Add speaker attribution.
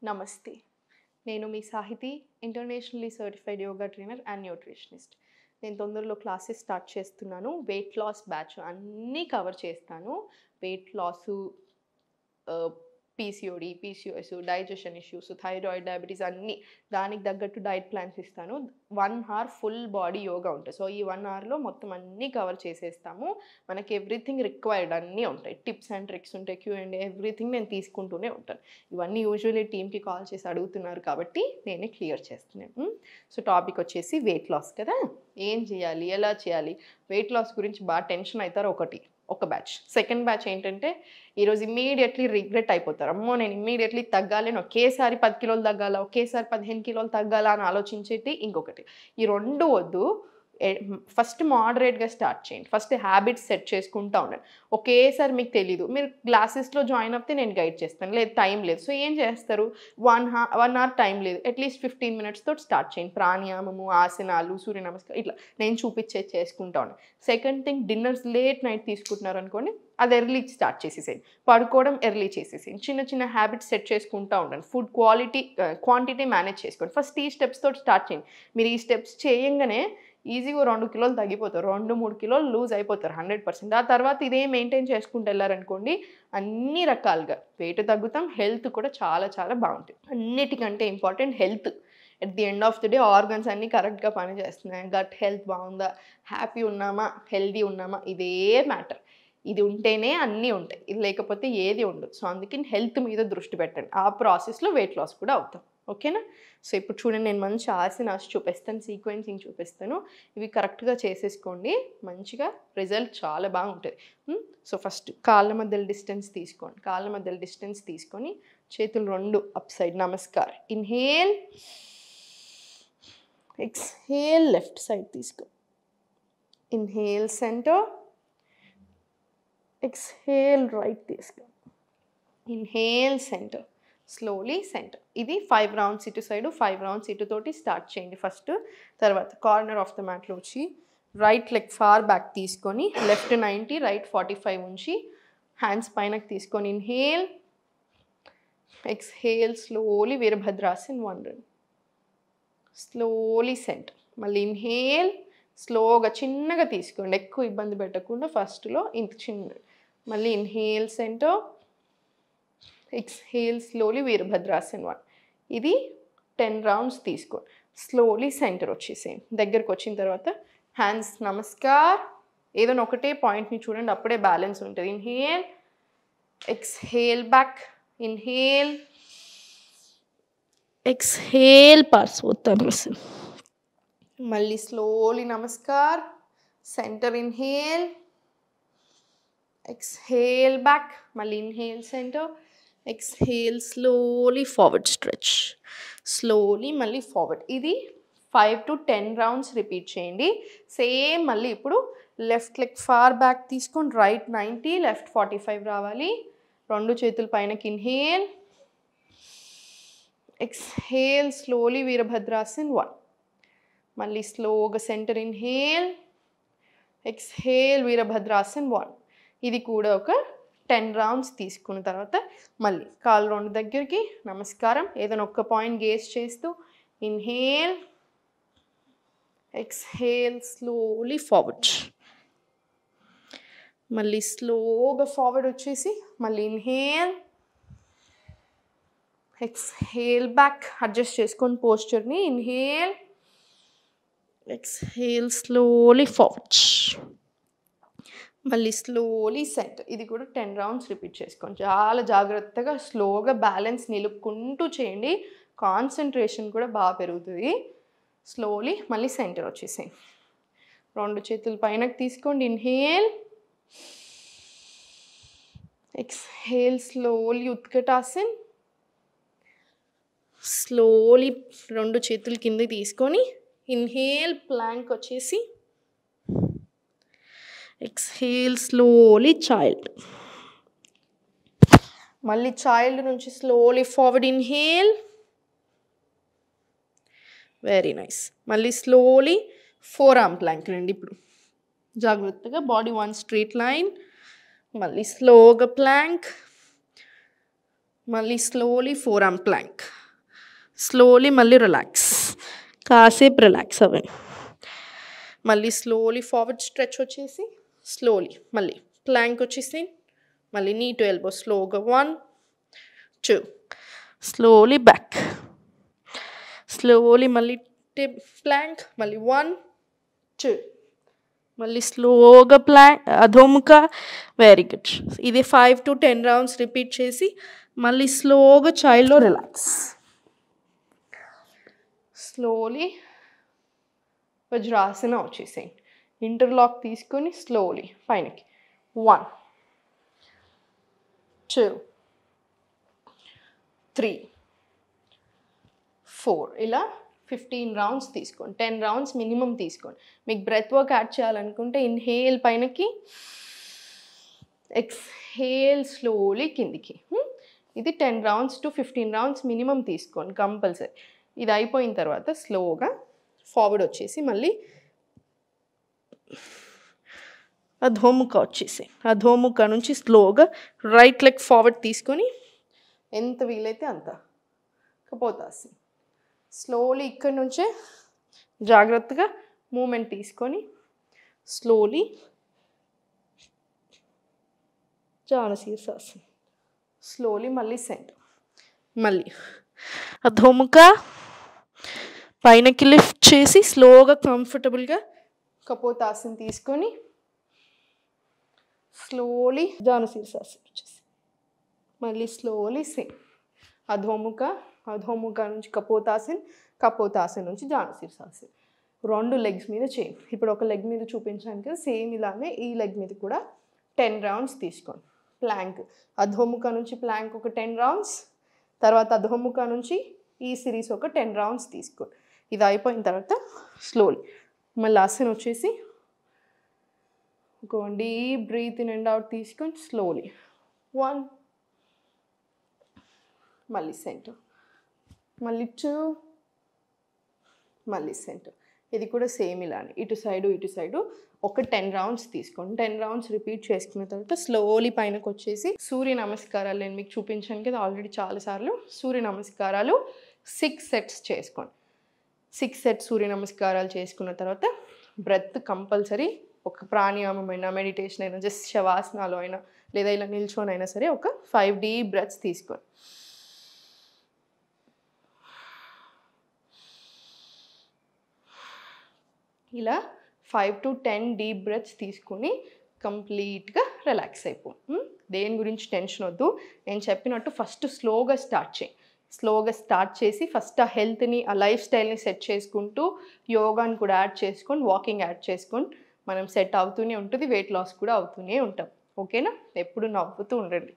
Speaker 1: నమస్తే. నేను మీ Sahithi, internationally certified yoga trainer and nutritionist. నేను తొందరలో క్లాసెస్ స్టార్ట్ చేస్తున్నాను. వెయిట్ లాస్ బ్యాచ్ అన్నీ కవర్ చేస్తాను. Weight loss, PCOD, PCOS, digestion issues, thyroid, diabetes అన్నీ దానికి తగ్గట్టు డైట్ ప్లాన్స్ ఇస్తాను. 1 అవర్ ఫుల్ బాడీ యోగా ఉంటుంది. సో ఈ 1 అవర్లో మొత్తం అన్నీ కవర్ చేసేస్తాము. మనకి ఎవ్రీథింగ్ రిక్వైర్డ్ అన్నీ ఉంటాయి. టిప్స్ అండ్ ట్రిక్స్ ఉంటాయి, Q&A ఎవ్రీథింగ్ నేను తీసుకుంటూనే ఉంటాను. ఇవన్నీ యూజువల్లీ టీమ్కి కాల్ చేసి అడుగుతున్నారు కాబట్టి నేనే క్లియర్ చేస్తున్నాను. సో టాపిక్ వచ్చేసి వెయిట్ లాస్ కదా. ఏం చేయాలి, ఎలా చేయాలి? వెయిట్ లాస్ గురించి బాగా టెన్షన్ అవుతారు. ఒక బ్యాచ్. సెకండ్ బ్యాచ్ ఏంటంటే ఈరోజు ఇమ్మీడియట్లీ రిగ్రెట్ అయిపోతారు. అమ్మో నేను ఇమ్మీడియట్లీ తగ్గాలి, ఒకేసారి 10 కిలోలు తగ్గాలా, ఒకేసారి 15 కిలోలు తగ్గాలా అని ఆలోచించేటి. ఇంకొకటి, ఈ రెండు వద్దు. ఫస్ట్ మోడరేట్గా స్టార్ట్ చేయండి. ఫస్ట్ హ్యాబిట్స్ సెట్ చేసుకుంటూ ఉండండి. ఒకేసారి మీకు తెలీదు, మీరు క్లాసెస్లో జాయిన్ అవుతే నేను గైడ్ చేస్తాను, లేదు టైం లేదు. సో ఏం చేస్తారు, 1 అవర్ టైం లేదు, అట్లీస్ట్ 15 minutes తోటి స్టార్ట్ చేయండి. ప్రాణాయామము, ఆసనాలు, సూర్య నమస్కారం ఇట్లా నేను చూపించేసుకుంటా ఉండండి. Second thing, dinners late night తీసుకుంటున్నారు అనుకోండి, అది ఎర్లీ స్టార్ట్ చేసేసేయండి. పడుకోవడం ఎర్లీ చేసేసేయండి. చిన్న చిన్న హ్యాబిట్స్ సెట్ చేసుకుంటూ ఉండండి. ఫుడ్ క్వాంటిటీ మేనేజ్ చేసుకోండి. ఫస్ట్ ఈ స్టెప్స్ తోటి స్టార్ట్ చేయండి. మీరు ఈ స్టెప్స్ చేయంగానే ఈజీగా 2 కిలోలు తగ్గిపోతారు, 2-3 కిలోలు లూజ్ అయిపోతారు 100%. ఆ తర్వాత ఇదే మెయింటైన్ చేసుకుంటూ వెళ్ళారనుకోండి, అన్ని రకాలుగా వెయిట్ తగ్గుతాం, హెల్త్ కూడా చాలా చాలా బాగుంటుంది. అన్నిటికంటే important health. At the end of the day organs అన్నీ కరెక్ట్గా పనిచేస్తున్నాయి, గట్ హెల్త్ బాగుందా, హ్యాపీ ఉన్నామా, హెల్దీ ఉన్నామా, ఇదే మ్యాటర్. ఇది ఉంటేనే అన్నీ ఉంటాయి, ఇది లేకపోతే ఏది ఉండదు. సో అందుకని హెల్త్ మీద దృష్టి పెట్టండి. ఆ ప్రాసెస్లో వెయిట్ లాస్ కూడా అవుతాం. ఓకేనా? సో ఇప్పుడు చూడండి, నేను మంచి ఆసనాస్ చూపిస్తాను, సీక్వెన్సింగ్ చూపిస్తాను. ఇవి కరెక్ట్గా చేసేసుకోండి, మంచిగా రిజల్ట్ చాలా బాగుంటుంది. సో ఫస్ట్ కాళ్ళ మధ్యలో డిస్టెన్స్ తీసుకోండి. కాళ్ళ మధ్యలో డిస్టెన్స్ తీసుకొని చేతులు రెండు up side namaskar. Inhale, exhale, left side తీసుకో. ఇన్హేల్ సెంటర్, ఎక్స్హేల్ రైట్ తీసుకో. Inhale centre, slowly center. ఇది 5 రౌండ్స్ ఇటు సైడు, 5 రౌండ్స్ ఇటు తోటి స్టార్ట్ చేయండి ఫస్ట్. తర్వాత కార్నర్ ఆఫ్ ద మ్యాట్లో వచ్చి రైట్ లెగ్ ఫార్ బ్యాక్ తీసుకొని లెఫ్ట్ 90, రైట్ 45 ఉంచి హ్యాండ్స్ పైనకి తీసుకొని inhale, exhale, slowly Virabhadrasan 1 run. Slowly center. మళ్ళీ ఇన్హేల్, స్లోగా చిన్నగా తీసుకోండి, ఎక్కువ ఇబ్బంది పెట్టకుండా ఫస్ట్లో ఇంత చిన్న. మళ్ళీ inhale center, exhale slowly Virabhadrasan 1. ఇది 10 రౌండ్స్ తీసుకోండి. స్లోలీ సెంటర్ వచ్చేసేయండి. దగ్గరకు వచ్చిన తర్వాత హ్యాండ్స్ నమస్కార్. ఏదైనా ఒకటే పాయింట్ని చూడండి, అప్పుడే బ్యాలెన్స్ ఉంటుంది. Inhale, exhale back, inhale, exhale Parshvottarasan. మళ్ళీ slowly namaskar, center, inhale, exhale back, మళ్ళీ inhale center, exhale, slowly forward stretch, slowly మళ్ళీ ఫార్వర్డ్. ఇది 5 to 10 రౌండ్స్ రిపీట్ చేయండి. సేమ్ మళ్ళీ ఇప్పుడు లెఫ్ట్ లెగ్ ఫార్ బ్యాక్ తీసుకొని రైట్ 90, లెఫ్ట్ 45 రావాలి. రెండు చేతుల పైనకి ఇన్హేల్, ఎక్స్హేల్, స్లోలీ వీరభద్రాసన్ 1. మళ్ళీ స్లోగా సెంటర్, ఇన్హేల్, ఎక్స్హేల్, వీరభద్రాసన్ 1. ఇది కూడా ఒక 10 రౌండ్స్ తీసుకున్న తర్వాత మళ్ళీ కాళ్ళు రెండు దగ్గరికి నమస్కారం. ఏదైనా ఒక్క పాయింట్ గేజ్ చేస్తూ ఇన్హేల్, ఎక్స్హేల్, స్లోలీ ఫార్వర్డ్. మళ్ళీ స్లోగా ఫార్వర్డ్ వచ్చేసి మళ్ళీ ఇన్హేల్, ఎక్స్హేల్ బ్యాక్. అడ్జస్ట్ చేసుకొని పోస్చర్ని. Inhale, exhale, slowly forward. మళ్ళీ స్లోలీ సెంటర్. ఇది కూడా 10 రౌండ్స్ రిపీట్ చేసుకోండి. చాలా జాగ్రత్తగా స్లోగా బ్యాలెన్స్ నిలుపుకుంటూ చేయండి. కాన్సన్ట్రేషన్ కూడా బాగా పెరుగుతుంది. స్లోలీ మళ్ళీ సెంటర్ వచ్చేసేయండి. రెండు చేతులు పైనకి తీసుకోండి. Inhale, exhale, slowly Utkatasan. Slowly రెండు చేతులు కింద తీసుకొని ఇన్హేల్, ప్లాంక్ వచ్చేసి ఎక్స్హేల్, స్లోలీ చైల్డ్. మళ్ళీ చైల్డ్ నుంచి slowly forward. Inhale, very nice. మళ్ళీ స్లోలీ 4 ఆర్మ్ ప్లాంక్ రండి. ఇప్పుడు జాగ్రత్తగా బాడీ 1 స్ట్రైట్ లైన్. మళ్ళీ స్లోగా ప్లాంక్. మళ్ళీ slowly four arm plank. Slowly మళ్ళీ రిలాక్స్, కాసేపు రిలాక్స్ అవ్వండి. మళ్ళీ స్లోలీ ఫార్వర్డ్ స్ట్రెచ్ వచ్చేసి స్లోలీ మళ్ళీ ప్లాంక్ వచ్చేసి మళ్ళీ నీ టు ఎల్బో స్లోగా 1 2 స్లోలీ బ్యాక్, స్లోలీ మళ్ళీ ప్లాంక్ మళ్ళీ 1 2 మళ్ళీ స్లోగా ప్లాంక్ అధోముఖ. Very good. ఇది 5 to 10 రౌండ్స్ రిపీట్ చేసి మళ్ళీ స్లోగా చైల్డ్లో రిలాక్స్. స్లోలీ వజ్రాసన వచ్చేసేయండి. ఇంటర్లాక్ తీసుకొని స్లోలీ పైనకి 1 2 3 4 ఇలా 15 రౌండ్స్ తీసుకోండి. 10 రౌండ్స్ మినిమం తీసుకోండి. మీకు బ్రెత్ వర్క్ యాడ్ చేయాలనుకుంటే ఇన్హేల్ పైనకి, ఎక్స్హేల్ స్లోలీ కిందికి. ఇది 10 రౌండ్స్ టు 15 రౌండ్స్ మినిమం తీసుకోండి కంపల్సరీ. ఇది అయిపోయిన తర్వాత స్లోగా ఫార్వర్డ్ వచ్చేసి మళ్ళీ అధోముఖ వచ్చేసి అధోముఖ నుంచి స్లోగా రైట్ లెగ్ ఫార్వర్డ్ తీసుకొని ఎంత వీలైతే అంత కపోతాసి స్లోలీ ఇక్కడ నుంచే జాగ్రత్తగా మూమెంట్ తీసుకొని స్లోలీ జానశీర్షాసన్. స్లోలీ మళ్ళీ సెంటర్, మళ్ళీ అధోముఖ పైనకి లిఫ్ట్ చేసి స్లోగా కంఫర్టబుల్గా కపోతాసన్ తీసుకొని స్లోలీ జానశీర్షాసన్ వచ్చేసి మళ్ళీ స్లోలీ సేమ్ అధోముఖ, అధోముఖ నుంచి కపోతాసన్, కపోతాసన్ నుంచి జానశీర్షాసన్. 2 లెగ్స్ మీద చేయండి. ఇప్పుడు ఒక లెగ్ మీద చూపించాను కదా, సేమ్ ఇలానే ఈ లెగ్ మీద కూడా 10 రౌండ్స్ తీసుకోండి. ప్లాంక్ అధోముఖ నుంచి ప్లాంక్ ఒక 10 రౌండ్స్, తర్వాత అధోముఖ నుంచి ఈ సిరీస్ ఒక 10 రౌండ్స్ తీసుకోండి. ఇది అయిపోయిన తర్వాత స్లోలీ మళ్ళీ ఆసన వచ్చేసి ఒక deep breath in and out తీసుకొని స్లోలీ 1 మళ్ళీ సెంటర్, మళ్ళీ 2 మళ్ళీ సెంటర్. ఇది కూడా సేమ్ ఇలానే ఇటు సైడు ఒక 10 రౌండ్స్ తీసుకోండి. 10 రౌండ్స్ రిపీట్ చేసుకున్న తర్వాత స్లోలీ పైనకు వచ్చేసి సూర్య నమస్కారాలు నేను మీకు చూపించాను కదా ఆల్రెడీ చాలాసార్లు. సూర్య నమస్కారాలు 6 సెట్స్ చేసుకోండి. 6 సెట్స్ సూర్య నమస్కారాలు చేసుకున్న తర్వాత బ్రెత్ కంపల్సరీ ఒక ప్రాణాయామం అయినా, మెడిటేషన్ అయినా, జస్ట్ శవాసనాలు అయినా లేదా ఇలా నిల్చొని అయినా సరే ఒక 5 డీప్ బ్రెత్స్ తీసుకోండి. ఇలా 5 to 10 డీప్ బ్రెత్స్ తీసుకుని కంప్లీట్గా రిలాక్స్ అయిపో. దేని గురించి టెన్షన్ వద్దు. నేను చెప్పినట్టు ఫస్ట్ స్లోగా స్టార్ట్ చేయి. స్లోగా స్టార్ట్ చేసి ఫస్ట్ ఆ హెల్త్ని, ఆ లైఫ్ స్టైల్ని సెట్ చేసుకుంటూ యోగాని కూడా యాడ్ చేసుకొని, వాకింగ్ యాడ్ చేసుకొని మనం సెట్ అవుతూనే ఉంటుంది. వెయిట్ లాస్ కూడా అవుతూనే ఉంటాం. ఓకేనా? ఎప్పుడు నవ్వుతూ ఉండండి.